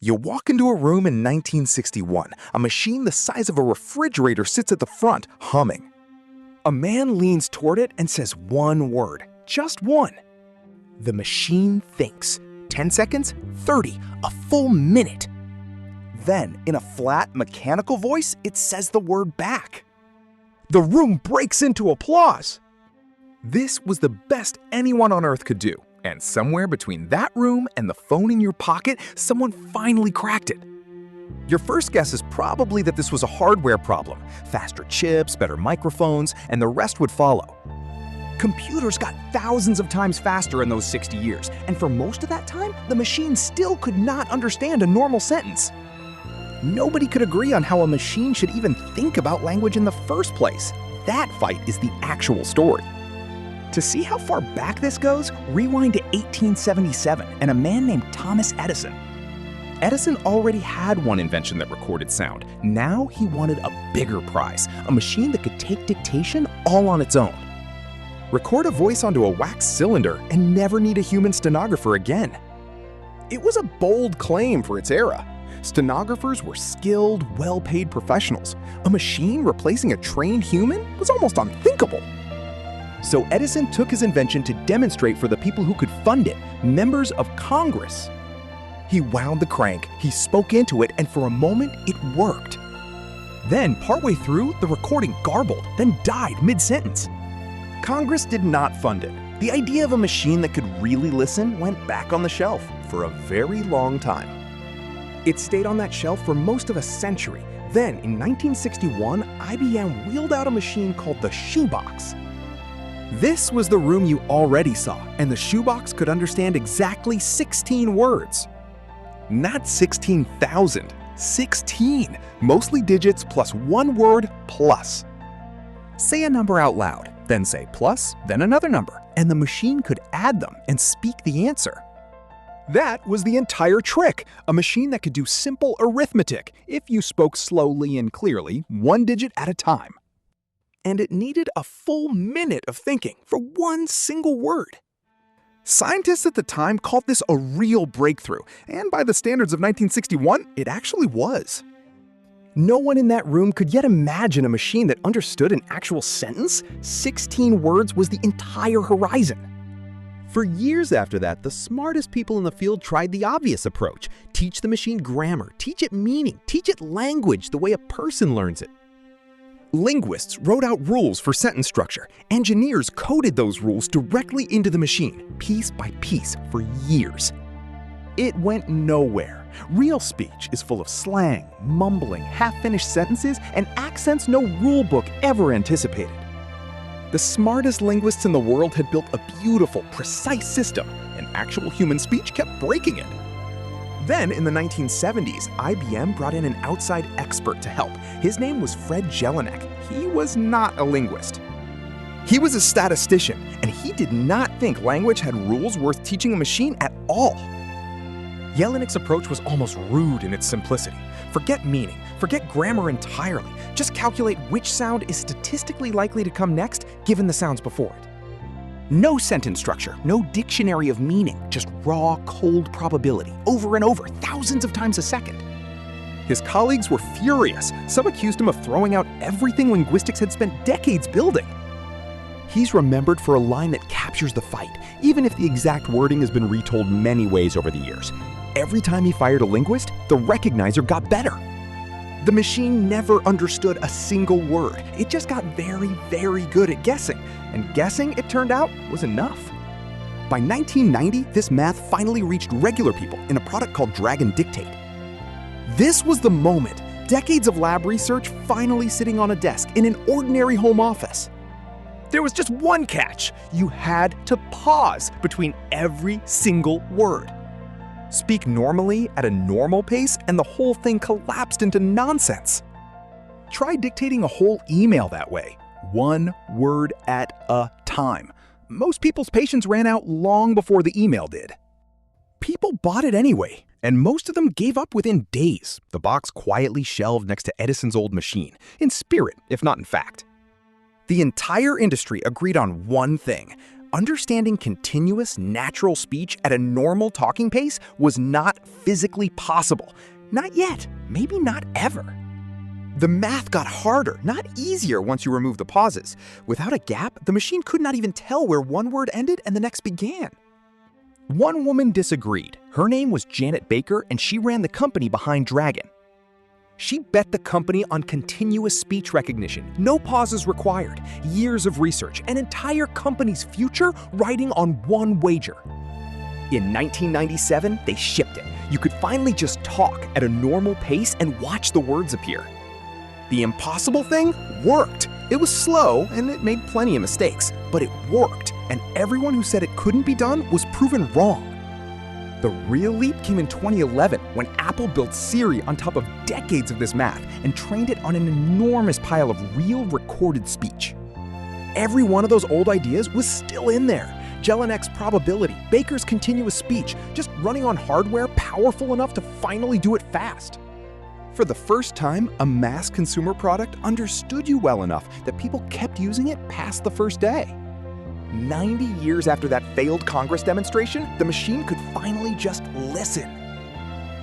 You walk into a room in 1961. A machine the size of a refrigerator sits at the front, humming. A man leans toward it and says one word, just one. The machine thinks. 10 seconds, 30, a full minute. Then, in a flat, mechanical voice, it says the word back. The room breaks into applause. This was the best anyone on Earth could do. And somewhere between that room and the phone in your pocket, someone finally cracked it. Your first guess is probably that this was a hardware problem. Faster chips, better microphones, and the rest would follow. Computers got thousands of times faster in those 60 years, and for most of that time, the machine still could not understand a normal sentence. Nobody could agree on how a machine should even think about language in the first place. That fight is the actual story. To see how far back this goes, rewind to 1877 and a man named Thomas Edison. Edison already had one invention that recorded sound. Now he wanted a bigger prize, a machine that could take dictation all on its own. Record a voice onto a wax cylinder and never need a human stenographer again. It was a bold claim for its era. Stenographers were skilled, well-paid professionals. A machine replacing a trained human was almost unthinkable. So Edison took his invention to demonstrate for the people who could fund it, members of Congress. He wound the crank, he spoke into it, and for a moment, it worked. Then, partway through, the recording garbled, then died mid-sentence. Congress did not fund it. The idea of a machine that could really listen went back on the shelf for a very long time. It stayed on that shelf for most of a century. Then, in 1961, IBM wheeled out a machine called the shoebox. This was the room you already saw, and the shoebox could understand exactly 16 words. Not 16,000, 16, mostly digits plus one word plus. Say a number out loud, then say plus, then another number, and the machine could add them and speak the answer. That was the entire trick, a machine that could do simple arithmetic if you spoke slowly and clearly, one digit at a time. And it needed a full minute of thinking for one single word. Scientists at the time called this a real breakthrough, and by the standards of 1961, it actually was. No one in that room could yet imagine a machine that understood an actual sentence. 16 words was the entire horizon. For years after that, the smartest people in the field tried the obvious approach. Teach the machine grammar, teach it meaning, teach it language the way a person learns it. Linguists wrote out rules for sentence structure. Engineers coded those rules directly into the machine, piece by piece, for years. It went nowhere. Real speech is full of slang, mumbling, half-finished sentences, and accents no rule book ever anticipated. The smartest linguists in the world had built a beautiful, precise system, and actual human speech kept breaking it. Then, in the 1970s, IBM brought in an outside expert to help. His name was Fred Jelinek. He was not a linguist. He was a statistician, and he did not think language had rules worth teaching a machine at all. Jelinek's approach was almost rude in its simplicity. Forget meaning, forget grammar entirely. Just calculate which sound is statistically likely to come next, given the sounds before it. No sentence structure, no dictionary of meaning, just raw, cold probability, over and over, thousands of times a second. His colleagues were furious. Some accused him of throwing out everything linguistics had spent decades building. He's remembered for a line that captures the fight, even if the exact wording has been retold many ways over the years. Every time he fired a linguist, the recognizer got better. The machine never understood a single word. It just got very, very good at guessing. And guessing, it turned out, was enough. By 1990, this math finally reached regular people in a product called Dragon Dictate. This was the moment, decades of lab research finally sitting on a desk in an ordinary home office. There was just one catch. You had to pause between every single word. Speak normally at a normal pace, and the whole thing collapsed into nonsense. Try dictating a whole email that way, one word at a time. Most people's patience ran out long before the email did. People bought it anyway, and most of them gave up within days, the box quietly shelved next to Edison's old machine, in spirit, if not in fact. The entire industry agreed on one thing. understanding continuous, natural speech at a normal talking pace was not physically possible. Not yet, maybe not ever. The math got harder, not easier once you remove the pauses. Without a gap, the machine could not even tell where one word ended and the next began. One woman disagreed. Her name was Janet Baker, and she ran the company behind Dragon. She bet the company on continuous speech recognition, no pauses required, years of research, an entire company's future riding on one wager. In 1997, they shipped it. You could finally just talk at a normal pace and watch the words appear. The impossible thing worked. It was slow and it made plenty of mistakes, but it worked, and everyone who said it couldn't be done was proven wrong. The real leap came in 2011 when Apple built Siri on top of decades of this math and trained it on an enormous pile of real recorded speech. Every one of those old ideas was still in there. Jelinek's probability, Baker's continuous speech, just running on hardware powerful enough to finally do it fast. For the first time, a mass consumer product understood you well enough that people kept using it past the first day. 90 years after that failed Congress demonstration, the machine could finally just listen.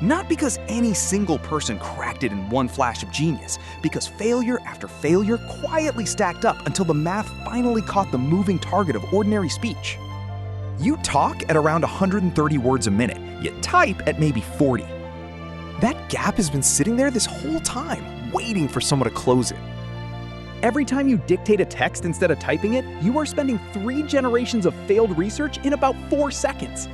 Not because any single person cracked it in one flash of genius, because failure after failure quietly stacked up until the math finally caught the moving target of ordinary speech. You talk at around 130 words a minute, you type at maybe 40. That gap has been sitting there this whole time, waiting for someone to close it. Every time you dictate a text instead of typing it, you are spending 3 generations of failed research in about 4 seconds.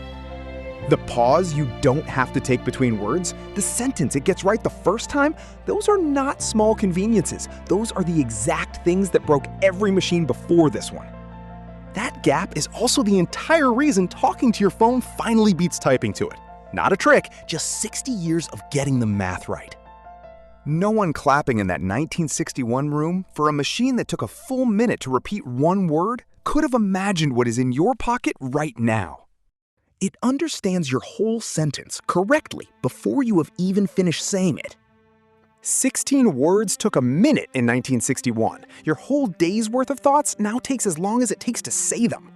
The pause you don't have to take between words, the sentence it gets right the first time, those are not small conveniences. Those are the exact things that broke every machine before this one. That gap is also the entire reason talking to your phone finally beats typing to it. Not a trick, just 60 years of getting the math right. No one clapping in that 1961 room for a machine that took a full minute to repeat one word could have imagined what is in your pocket right now. It understands your whole sentence correctly before you have even finished saying it. 16 words took a minute in 1961. Your whole day's worth of thoughts now takes as long as it takes to say them.